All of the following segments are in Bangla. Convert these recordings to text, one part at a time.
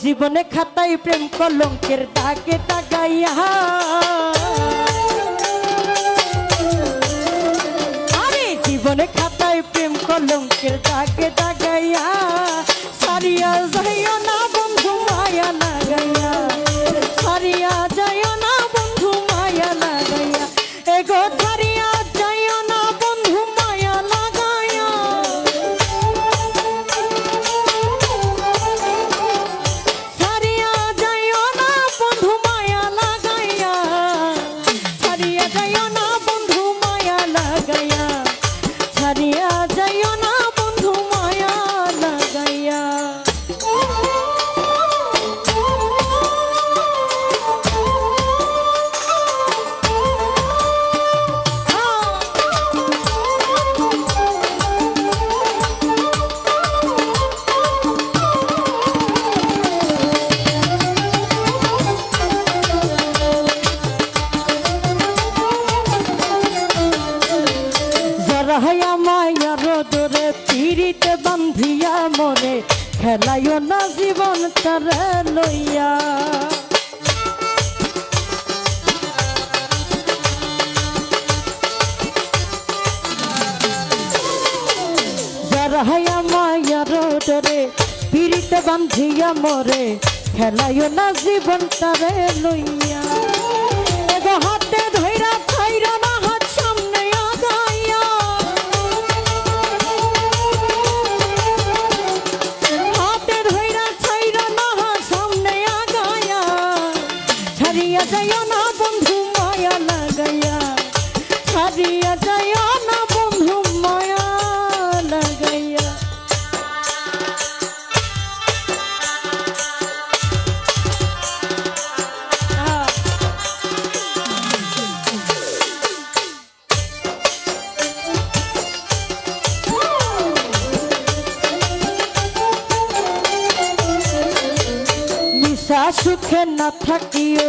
জীবনে খাতায় প্রেম কলঙ্কের দাগে দাগাইয়া, আরে জীবনে খাতায় প্রেম কলঙ্কের দাগে দাগাইয়া, সারিয়া যাইও না বন্ধু মায়া লাগাইয়া, সারিয়া যাইও না বন্ধু মায়া লাগাইয়া, এগো সারিয়া যাইও না বন্ধু মায়া লাগাইয়া, সারিয়া যাইও না বন্ধু মায়া লাগাইয়া, সারিয়া যাইও না বন্ধু মায়া লাগাইয়া, সারিয়া যাইও না বন্ধু মায়া লাগাইয়া। হায়া মায়ার দরে পিড়িতে বান্ধিয়া মরে, খেলাইও না জীবন তারে লইয়া, যারা হায়া মায়ার দরে পিড়িতে বান্ধিয়া মরে, খেলাইও না জীবন তারে লইয়া, এগো হাতে ধইরা খাইরা না হাত সামনে আগাইয়া, হাতে ধইরা খাইরা না হাত সামনে আগাইয়া, ছাড়িয়া যাইও না বন্ধু মায়া লাগাইয়া, ছাড়িয়া যাইও না বন্ধু মায়া লাগাইয়া। সুখে না থাকিও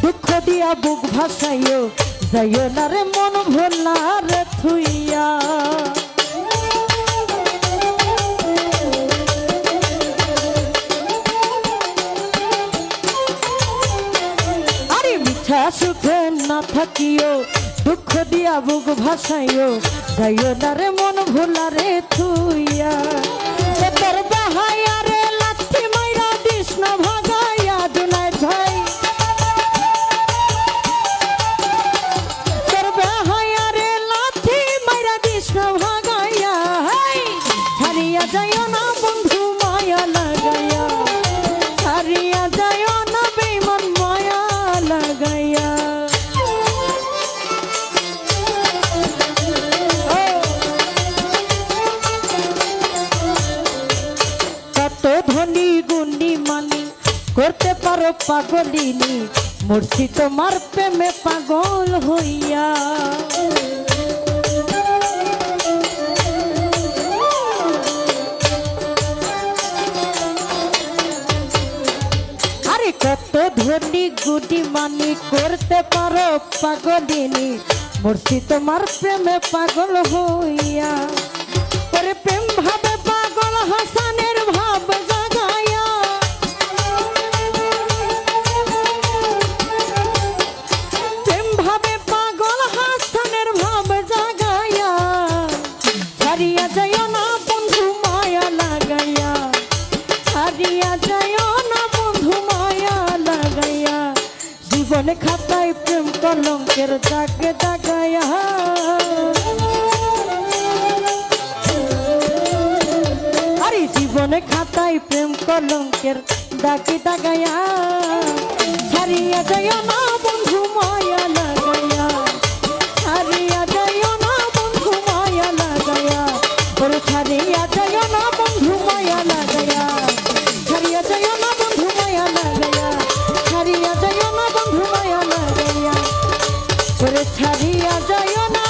দুঃখ দিয়া বুক ভাসাইও, যাইও না রে মন ভোলা রে থুইয়া, আরে মিঠা সুখে না থাকিও দুঃখ দিয়া বুক ভাসাইও, যাইও না রে মন ভোলা রে থুইয়া, তোর বাহাইয়া রে লাথি মাইরা দিস না ভাগাইয়া দুলাই ভাই, তোর বাহাইয়া রে লাথি মাইরা দিস না ভাগাইয়া, ছাড়িয়া যাইও না বন্ধু মায়া লাগাইয়া, ছাড়িয়া যাইও না বেঈমান মায়া লাগাইয়া। ধনী গুণী মানি করতে পারো পাগলিনী, মরছি তোমার প্রেমে পাগল হইয়া, আরে কত ধনী গুণী মানি করতে পারো পাগলিনী, মরছি তোমার প্রেমে পাগল হইয়া, ওরে প্রেম ভাবে পাগল হাসানের ভাব জাগাইয়া, প্রেম ভাবে পাগল হাসানের ভাব জাগাইয়া, ছাড়িয়া যাইও না বন্ধু মায়া লাগাইয়া, ছাড়িয়া যাইও না বন্ধু মায়া লাগাইয়া, জীবনে খাতায় প্রেম কলঙ্কের দাগে দাগাইয়া, জীবনে খাতায় প্রেম কলঙ্কের দাগে দাগাইয়া, ছাড়িয়া যাইও না বন্ধু মায়া লাগাইয়া, ছাড়িয়া যাইও না বন্ধু মায়া লাগাইয়া, ওরে ছাড়িয়া যাইও না বন্ধু মায়া লাগাইয়া, ছাড়িয়া যাইও না বন্ধু মায়া লাগাইয়া, ছাড়িয়া যাইও না বন্ধু মায়া লাগাইয়া, ওরে ছাড়িয়া যাইও না